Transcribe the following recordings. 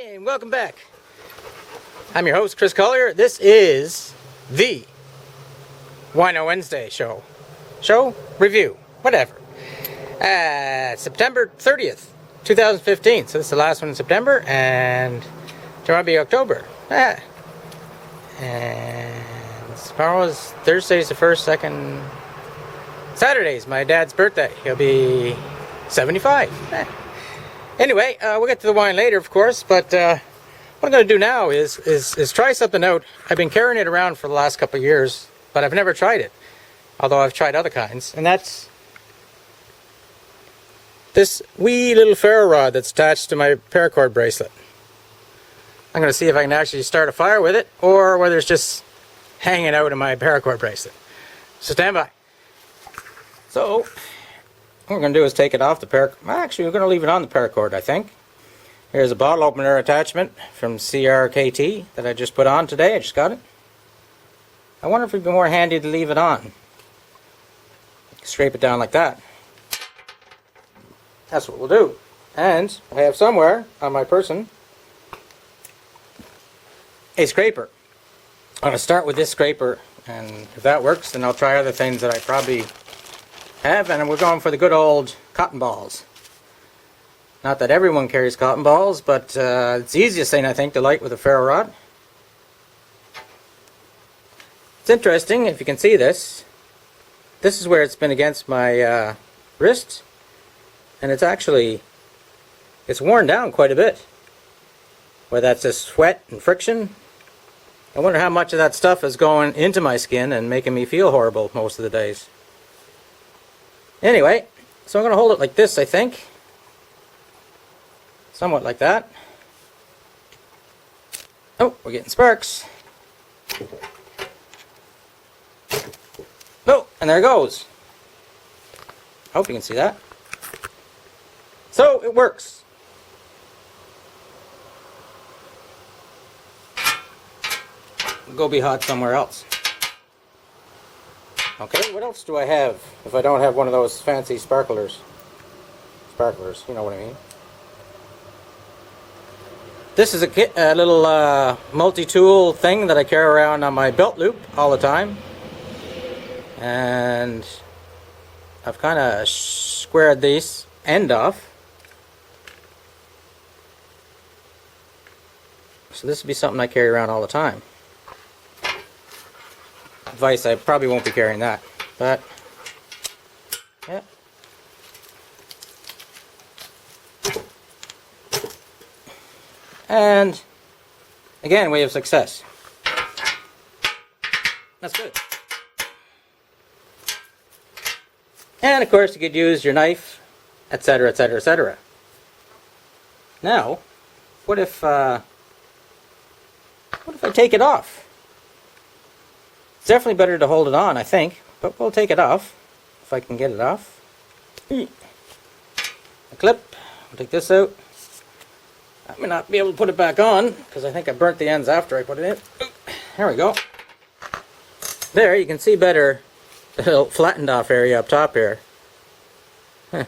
And welcome back. I'm your host, Chris Collier. This is the Wino Wednesday show. Review, whatever. September 30th, 2015. So this is the last one in September, and tomorrow will be October. And tomorrow's Thursday's the first, second. Saturday's my dad's birthday. He'll be 75. Anyway, we'll get to the wine later, of course, but what I'm going to do now is try something out. I've been carrying it around for the last couple of years, but I've never tried it, although I've tried other kinds, and that's this wee little ferro rod that's attached to my paracord bracelet. I'm going to see if I can actually start a fire with it, or whether it's just hanging out in my paracord bracelet. So stand by. So what we're going to do is take it off the paracord. Actually, we're going to leave it on the paracord, I think. Here's a bottle opener attachment from CRKT that I just put on today. I just got it. I wonder if it'd be more handy to leave it on. Scrape it down like that. That's what we'll do. And I have somewhere on my person a scraper. I'm going to start with this scraper, and if that works, then I'll try other things that I probably have, and we're going for the good old cotton balls. Not that everyone carries cotton balls, but it's the easiest thing, I think, to light with a ferro rod. It's interesting, if you can see this. This is where it's been against my wrist, and it's worn down quite a bit. Whether that's just sweat and friction. I wonder how much of that stuff is going into my skin and making me feel horrible most of the days. Anyway, so I'm going to hold it like this, I think. Somewhat like that. Oh, we're getting sparks. Oh, and there it goes. Hope you can see that. So, it works. Go be hot somewhere else. Okay, what else do I have if I don't have one of those fancy sparklers? Sparklers, you know what I mean. This is a little multi-tool thing that I carry around on my belt loop all the time. And I've kind of squared this end off. So this would be something I carry around all the time. Advice, I probably won't be carrying that, but yeah. And again, we have success. That's good. And of course, you could use your knife, etc., etc., etc. Now, what if I take it off? It's definitely better to hold it on, I think, but we'll take it off, if I can get it off. A clip, we'll take this out. I may not be able to put it back on, because I think I burnt the ends after I put it in. There we go. There, you can see better the little flattened off area up top here. Huh.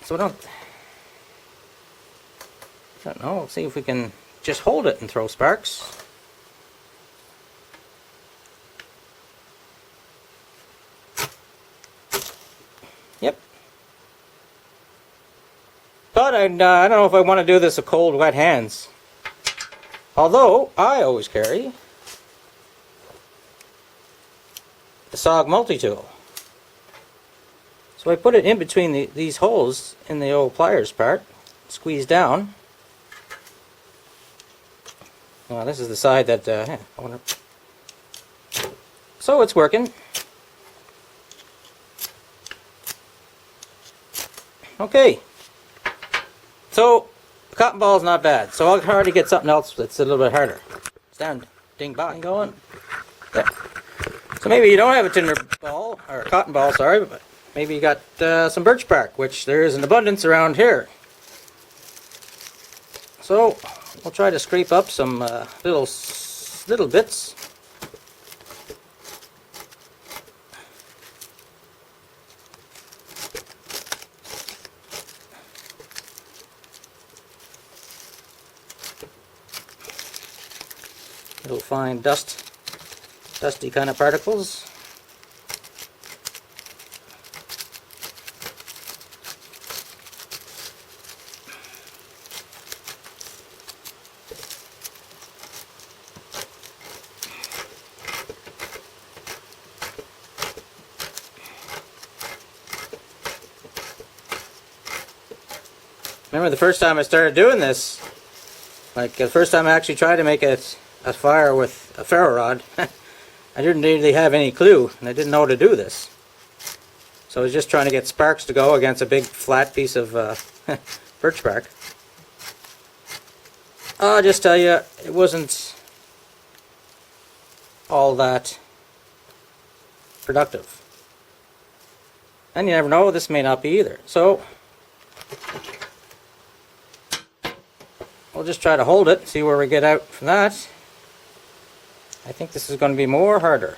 So I don't know, let's see if we can just hold it and throw sparks. Yep. But I don't know if I want to do this with cold, wet hands. Although, I always carry the SOG multi-tool. So I put it in between these holes in the old pliers part, squeeze down. Well, this is the side that I want to. So it's working. Okay. So cotton ball is not bad. So I'll try to get something else that's a little bit harder. Stand, ding, bang, going. Yeah. So maybe you don't have a tinder ball or a cotton ball, sorry, but maybe you got some birch bark, which there is an abundance around here. So we'll try to scrape up some little bits. little fine dusty kind of particles. Remember the first time I started doing this, like the first time I actually tried to make a fire with a ferro rod, I didn't really have any clue, and I didn't know how to do this. So I was just trying to get sparks to go against a big flat piece of birch bark. I'll just tell you, it wasn't all that productive. And you never know, this may not be either. So we'll just try to hold it, see where we get out from that. I think this is going to be more harder.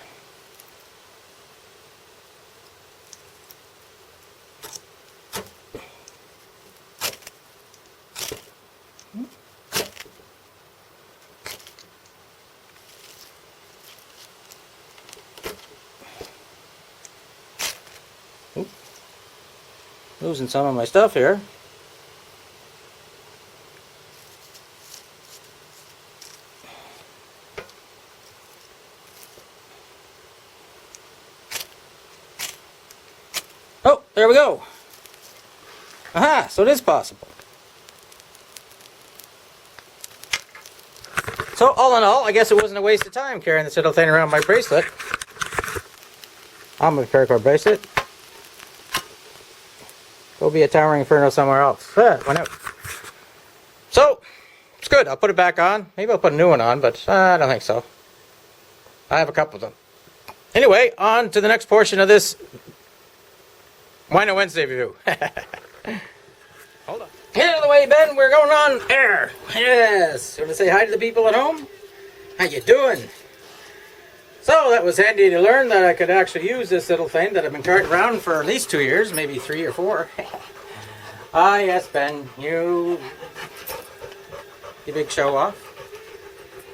Oop. Losing some of my stuff here. Oh, there we go. Aha, so it is possible. So all in all, I guess it wasn't a waste of time carrying this little thing around my bracelet. On my paracord bracelet. Go be a towering inferno somewhere else. Why not? So, it's good. I'll put it back on. Maybe I'll put a new one on, but I don't think so. I have a couple of them. Anyway, on to the next portion of this Wino Wednesday review. Hold on. Get out of the way, Ben. We're going on air. Yes. You want to say hi to the people at home? How you doing? So that was handy to learn that I could actually use this little thing that I've been carting around for at least 2 years, maybe 3 or 4. Ah, yes, Ben. You big show off.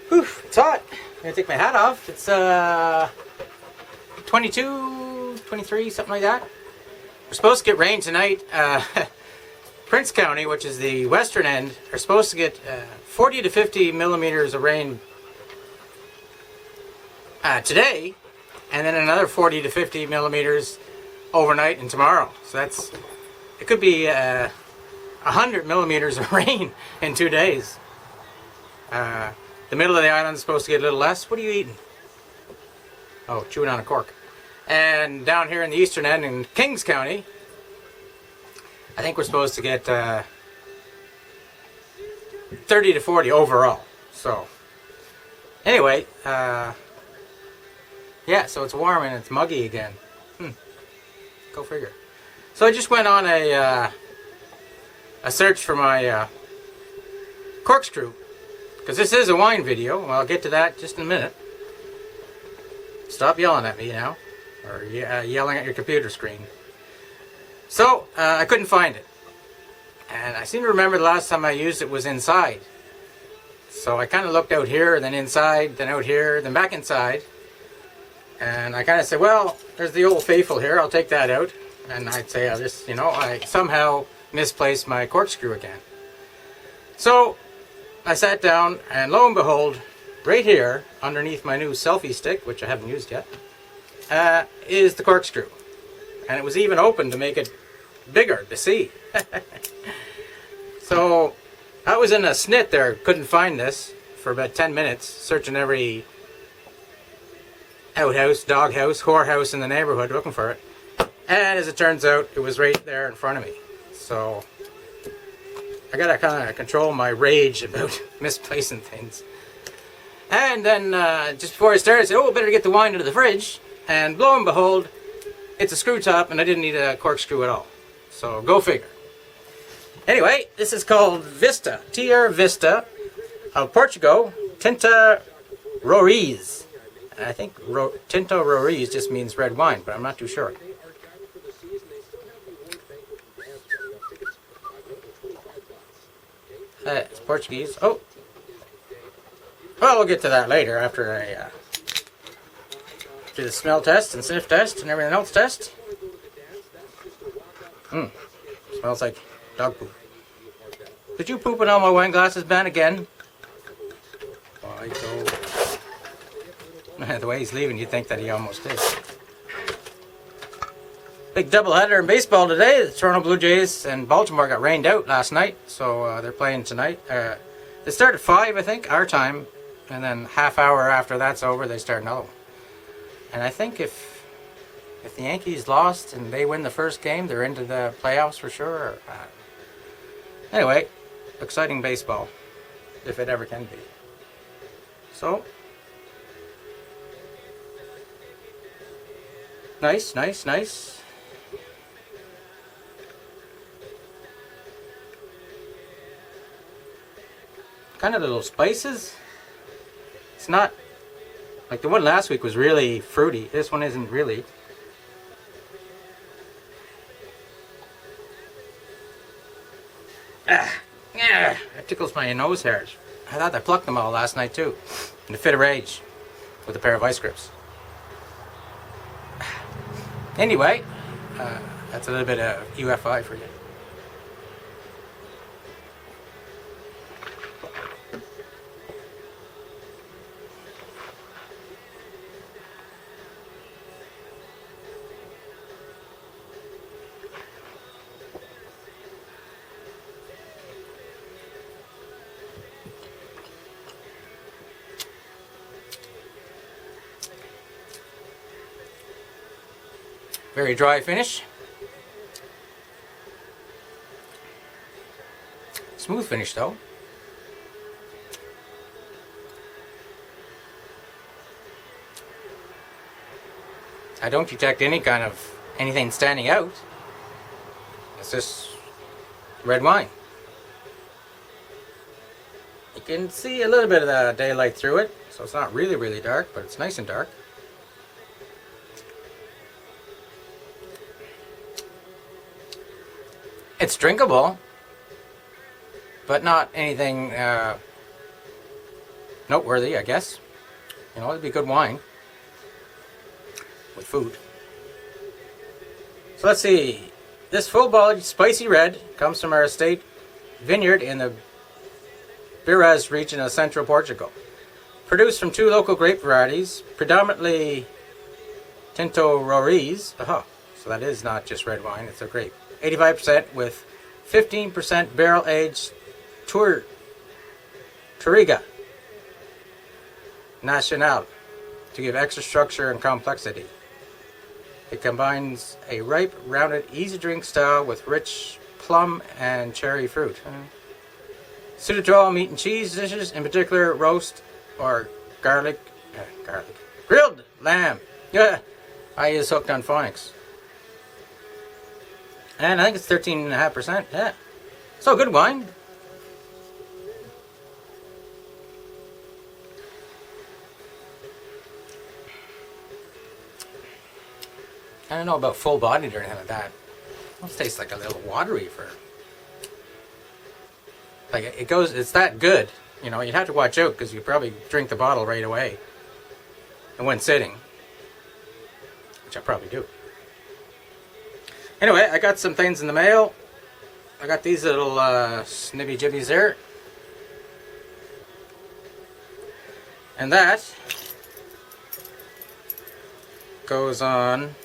Whew, it's hot. I'm going to take my hat off. It's 22, 23, something like that. We're supposed to get rain tonight. Prince County, which is the western end, are supposed to get 40 to 50 millimeters of rain today, and then another 40 to 50 millimeters overnight and tomorrow. So it could be 100 millimeters of rain in 2 days. The middle of the island is supposed to get a little less. What are you eating? Oh, chewing on a cork. And down here in the eastern end in Kings County, I think we're supposed to get 30 to 40 overall. So, anyway, yeah, so it's warm and it's muggy again. Go figure. So I just went on a search for my corkscrew, because this is a wine video. Well, I'll get to that just in a minute. Stop yelling at me now, or yelling at your computer screen. So, I couldn't find it. And I seem to remember the last time I used it was inside. So I kind of looked out here, then inside, then out here, then back inside. And I kind of said, well, there's the old faithful here, I'll take that out. And I'd say, I somehow misplaced my corkscrew again. So, I sat down, and lo and behold, right here, underneath my new selfie stick, which I haven't used yet, is the corkscrew. And it was even open to make it bigger to see. So I was in a snit there, couldn't find this for about 10 minutes, searching every outhouse, doghouse, whorehouse in the neighborhood looking for it. And as it turns out, it was right there in front of me. So I gotta kind of control my rage about misplacing things. And then just before I started, I said, oh, better get the wine into the fridge. And lo and behold, it's a screw top, and I didn't need a corkscrew at all. So, go figure. Anyway, this is called Vista. Vista of Portugal. Tinta Roriz. I think Tinta Roriz just means red wine, but I'm not too sure. It's Portuguese. Oh! Well, we'll get to that later after I do the smell test and sniff test and everything else test. Smells like dog poop. Did you poop in all my wine glasses, Ben, again? The way he's leaving, you'd think that he almost did. Big doubleheader in baseball today. The Toronto Blue Jays and Baltimore got rained out last night, so they're playing tonight. They start at 5, I think, our time, and then half hour after that's over, they start another one. And I think if the Yankees lost and they win the first game, they're into the playoffs for sure. Anyway, exciting baseball, if it ever can be. So, nice, nice, nice. Kind of little spices. It's not like the one last week was really fruity. This one isn't really. It tickles my nose hairs. I thought I plucked them all last night too, in a fit of rage, with a pair of ice grips. Anyway, that's a little bit of UFI for you. Very dry finish. Smooth finish though. I don't detect any kind of anything standing out. It's just red wine. You can see a little bit of the daylight through it, so it's not really, really dark, but it's nice and dark. It's drinkable, but not anything noteworthy, I guess. You know, it'd be good wine with food. So let's see. This full-bodied spicy red comes from our estate vineyard in the Roriz region of central Portugal. Produced from 2 local grape varieties, predominantly Tinta Roriz. So that is not just red wine, it's a grape. 85% with 15% barrel-aged Touriga Nacional to give extra structure and complexity. It combines a ripe, rounded, easy-drink style with rich plum and cherry fruit. Suited to all meat and cheese dishes, in particular roast or grilled lamb. Yeah, I is hooked on phonics. And I think it's 13.5%. Yeah. So good wine. I don't know about full bodied or anything like that. It tastes like a little watery for. Like it goes, it's that good. You know, you'd have to watch out because you probably drink the bottle right away. And when sitting. Which I probably do. Anyway, I got some things in the mail. I got these little snibby jibbies there. And that goes on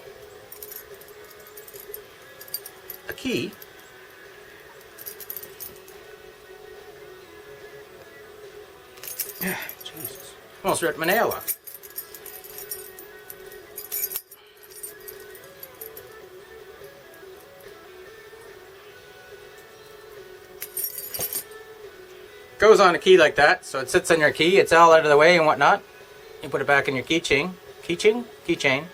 a key. Jesus. Almost ripped my nail off. Goes on a key like that, so it sits on your key. It's all out of the way and whatnot. You put it back in your keychain. Keychain.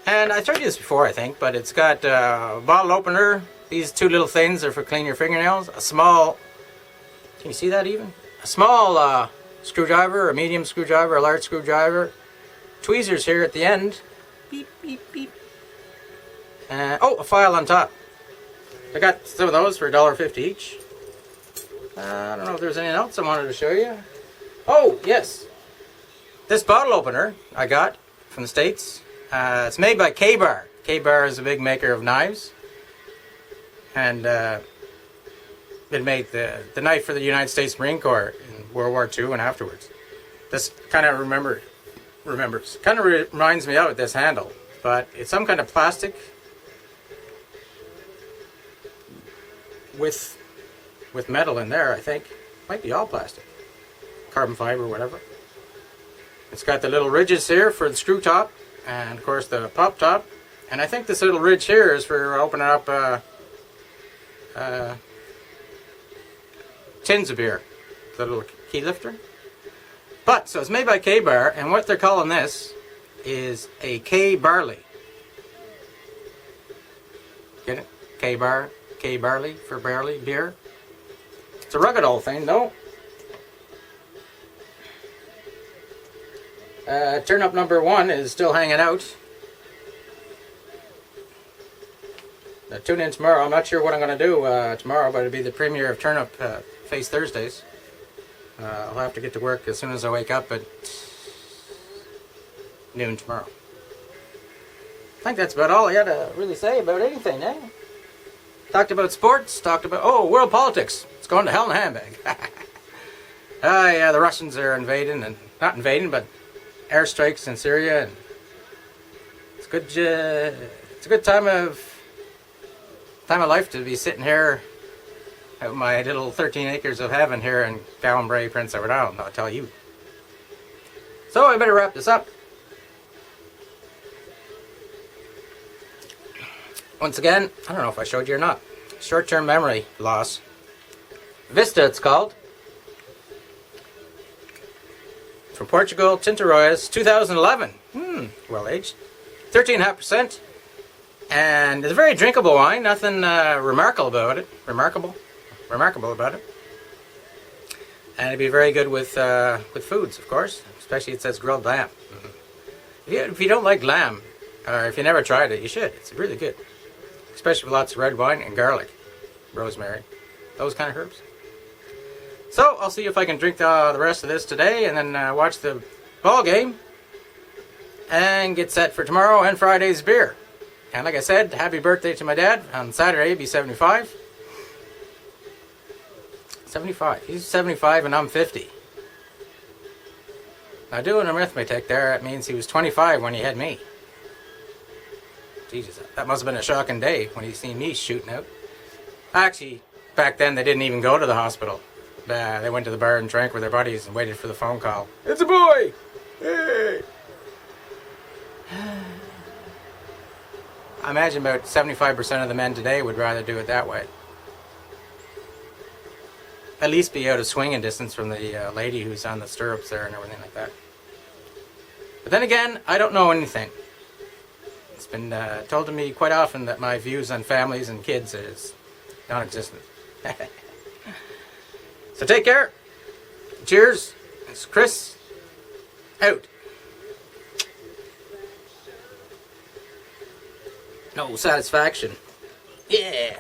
And I showed you this before, I think, but it's got a bottle opener. These 2 little things are for cleaning your fingernails. A small, can you see that even? A small screwdriver, a medium screwdriver, a large screwdriver. Tweezers here at the end. Beep, beep, beep. Oh, a file on top. I got some of those for $1.50 each. I don't know if there's anything else I wanted to show you. Oh, yes. This bottle opener I got from the States. It's made by K-Bar. K-Bar is a big maker of knives. And it made the knife for the United States Marine Corps in World War II and afterwards. This kind of reminds me of this handle. But it's some kind of plastic with metal in there, I think. Might be all plastic. Carbon fiber, whatever. It's got the little ridges here for the screw top, and of course the pop top. And I think this little ridge here is for opening up tins of beer. The little key lifter. But, so it's made by K-Bar, and what they're calling this is a K-Barley. Get it? K-Bar, K-Barley for barley beer. It's a rugged old thing, though. Turnip number 1 is still hanging out. Tune in tomorrow. I'm not sure what I'm going to do tomorrow, but it'll be the premiere of Turnip Face Thursdays. I'll have to get to work as soon as I wake up at noon tomorrow. I think that's about all I got to really say about anything, eh? Talked about sports, talked about, world politics. It's going to hell in a handbag. Yeah, the Russians are invading, and not invading, but airstrikes in Syria. And it's good. It's a good time of life to be sitting here at my little 13 acres of heaven here in Galway, Prince Edward Island, I'll tell you. So I better wrap this up. Once again, I don't know if I showed you or not. Short-term memory loss. Vista, it's called. From Portugal, Tinta Roriz, 2011. Well aged. 13.5%. And it's a very drinkable wine. Nothing remarkable about it. Remarkable about it. And it'd be very good with foods, of course. Especially it says grilled lamb. If you don't like lamb, or if you never tried it, you should. It's really good. Especially with lots of red wine and garlic, rosemary, those kind of herbs. So I'll see if I can drink the rest of this today, and then watch the ball game, and get set for tomorrow and Friday's beer. And like I said, happy birthday to my dad on Saturday. He'll be 75. 75. He's 75 and I'm 50. Now doing arithmetic there, it means he was 25 when he had me. Jesus, that must have been a shocking day when he seen me shooting out. Actually, back then they didn't even go to the hospital. They went to the bar and drank with their buddies and waited for the phone call. It's a boy! Hey! I imagine about 75% of the men today would rather do it that way. At least be out of swinging distance from the lady who's on the stirrups there and everything like that. But then again, I don't know anything. It's been told to me quite often that my views on families and kids is non-existent. So take care. Cheers. It's Chris. Out. No satisfaction. Yeah.